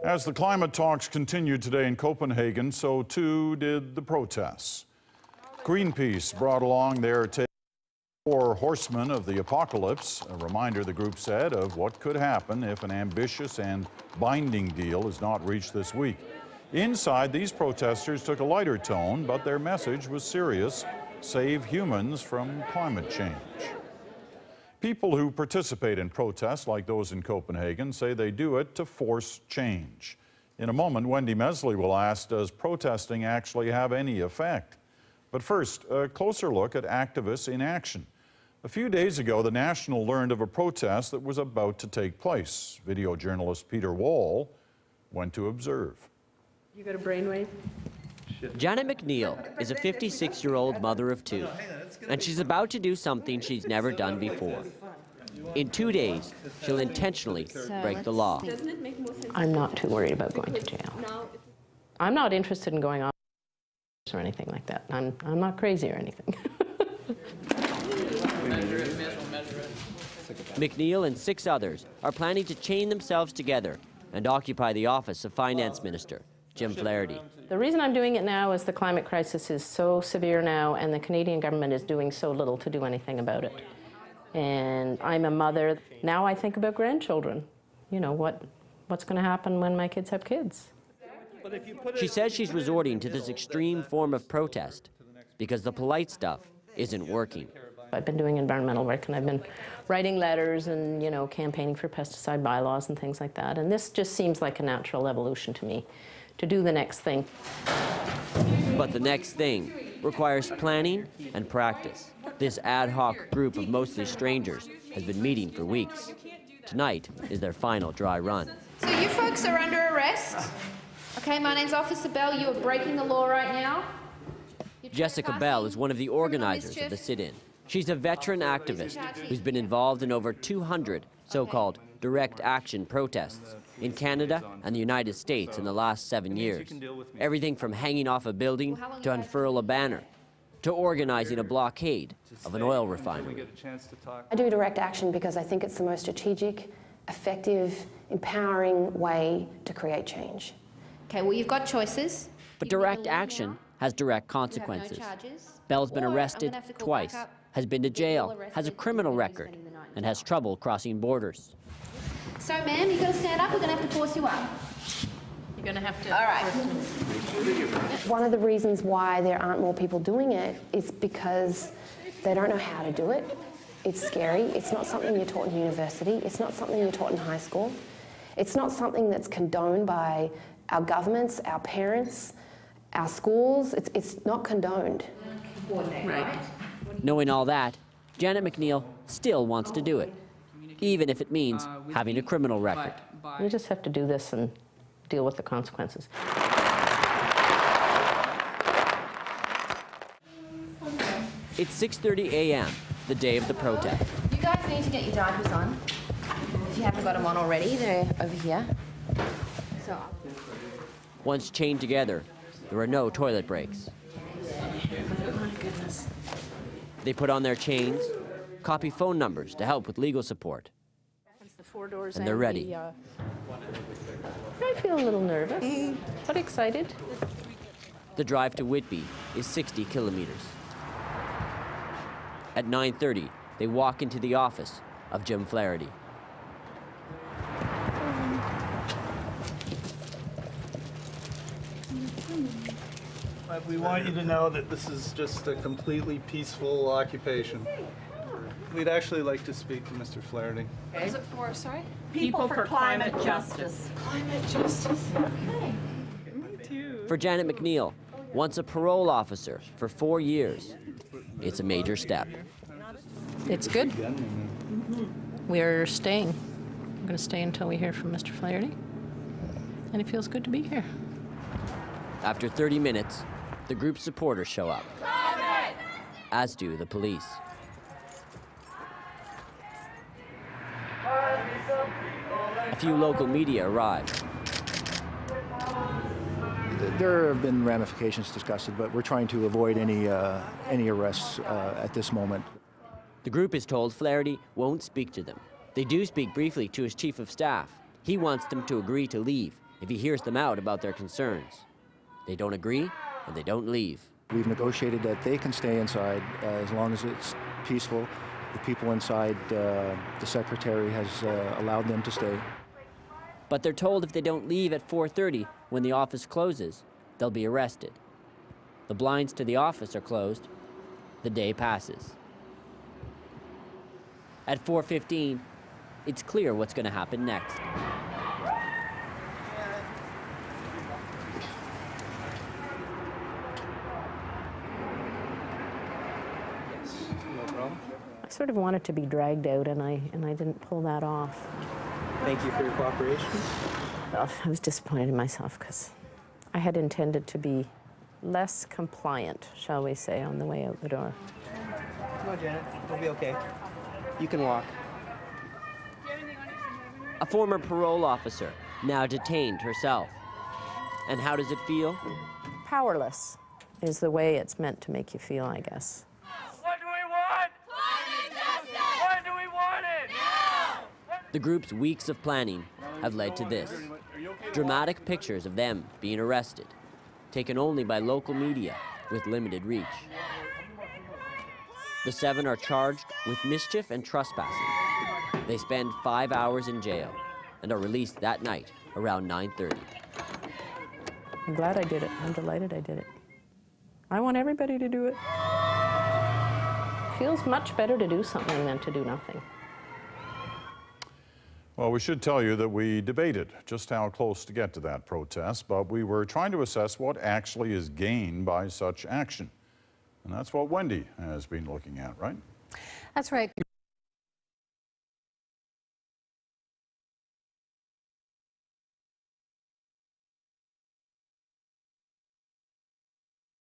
As the climate talks continued today in Copenhagen, so too did the protests. Greenpeace brought along their 4 horsemen of the apocalypse, a reminder, the group said, of what could happen if an ambitious and binding deal is not reached this week. Inside, these protesters took a lighter tone, but their message was serious: save humans from climate change. People who participate in protests like those in Copenhagen say they do it to force change. In a moment, Wendy Mesley will ask, does protesting actually have any effect? But first, a closer look at activists in action. A few days ago, the National learned of a protest that was about to take place. Video journalist Peter Wall went to observe. You got a brainwave? Janet McNeil is a 56-year-old mother of 2, and she's about to do something she's never done before. In 2 days, she'll intentionally break the law. I'm not too worried about going to jail. I'm not interested in going on or anything like that. I'm not crazy or anything. McNeil and 6 others are planning to chain themselves together and occupy the office of Finance Minister Jim Flaherty. The reason I'm doing it now is the climate crisis is so severe now, and the Canadian government is doing so little to do anything about it. And I'm a mother. Now I think about grandchildren. You know, what's going to happen when my kids have kids? She says she's resorting to this extreme form of protest because the polite stuff isn't working. I've been doing environmental work, and I've been writing letters and, you know, campaigning for pesticide bylaws and things like that. And this just seems like a natural evolution to me, to do the next thing. But the next thing requires planning and practice. This ad hoc group of mostly strangers has been meeting for weeks. Tonight is their final dry run. So you folks are under arrest. Okay, my name's Officer Bell. You are breaking the law right now. Jessica Bell is one of the organizers of the sit-in. She's a veteran activist who's been involved in over 200 so-called direct action protests in Canada and the United States in the last 7 years. Everything from hanging off a building to unfurl a banner, to organizing a blockade of an oil refinery. I do direct action because I think it's the most strategic, effective, empowering way to create change. Okay, well, you've got choices. But direct action has direct consequences. Bell's been arrested twice, has been to jail, has a criminal record, and has trouble crossing borders. So, ma'am, you've got to stand up. We're going to have to force you up. You're going to have to... All right. One of the reasons why there aren't more people doing it is because they don't know how to do it. It's scary. It's not something you're taught in university. It's not something you're taught in high school. It's not something that's condoned by our governments, our parents, our schools. It's not condoned. Right. Knowing all that, Janet McNeil still wants to do it, even if it means having a criminal record. You just have to do this and deal with the consequences. It's 6:30 a.m., the day of the protest. You guys need to get your diapers on. If you haven't got them on already, they're over here. So. Once chained together, there are no toilet breaks. My goodness. They put on their chains, copy phone numbers to help with legal support, and they're ready. I feel a little nervous, but excited. The drive to Whitby is 60 kilometers. At 9:30, they walk into the office of Jim Flaherty. We want you to know that this is just a completely peaceful occupation. We'd actually like to speak to Mr. Flaherty. What is it for, sorry? People for climate justice. Climate justice. Okay. For Janet McNeil, once a parole officer for 4 years, it's a major step. It's good. We're staying. We're going to stay until we hear from Mr. Flaherty. And it feels good to be here. After 30 minutes, the group's supporters show up, as do the police. A few local media arrive. There have been ramifications discussed, but we're trying to avoid any arrests at this moment. The group is told Flaherty won't speak to them. They do speak briefly to his chief of staff. He wants them to agree to leave if he hears them out about their concerns. They don't agree, and they don't leave. We've negotiated that they can stay inside as long as it's peaceful. The people inside, the secretary has allowed them to stay. But they're told if they don't leave at 4:30 when the office closes, they'll be arrested. The blinds to the office are closed. The day passes. At 4:15, it's clear what's going to happen next. I sort of wanted to be dragged out, and I didn't pull that off. Thank you for your cooperation. Well, I was disappointed in myself because I had intended to be less compliant, shall we say, on the way out the door. Come on, Janet. It'll be okay. You can walk. A former parole officer, now detained herself. And how does it feel? Powerless is the way it's meant to make you feel, I guess. What do we want? Climate justice! When do we want it? Now! The group's weeks of planning have led to this. Dramatic pictures of them being arrested, taken only by local media with limited reach. The 7 are charged with mischief and trespassing. They spend 5 hours in jail and are released that night around 9:30. I'm glad I did it. I'm delighted I did it. I want everybody to do it. It feels much better to do something than to do nothing. Well, we should tell you that we debated just how close to get to that protest, but we were trying to assess what actually is gained by such action. And that's what Wendy has been looking at, right? That's right.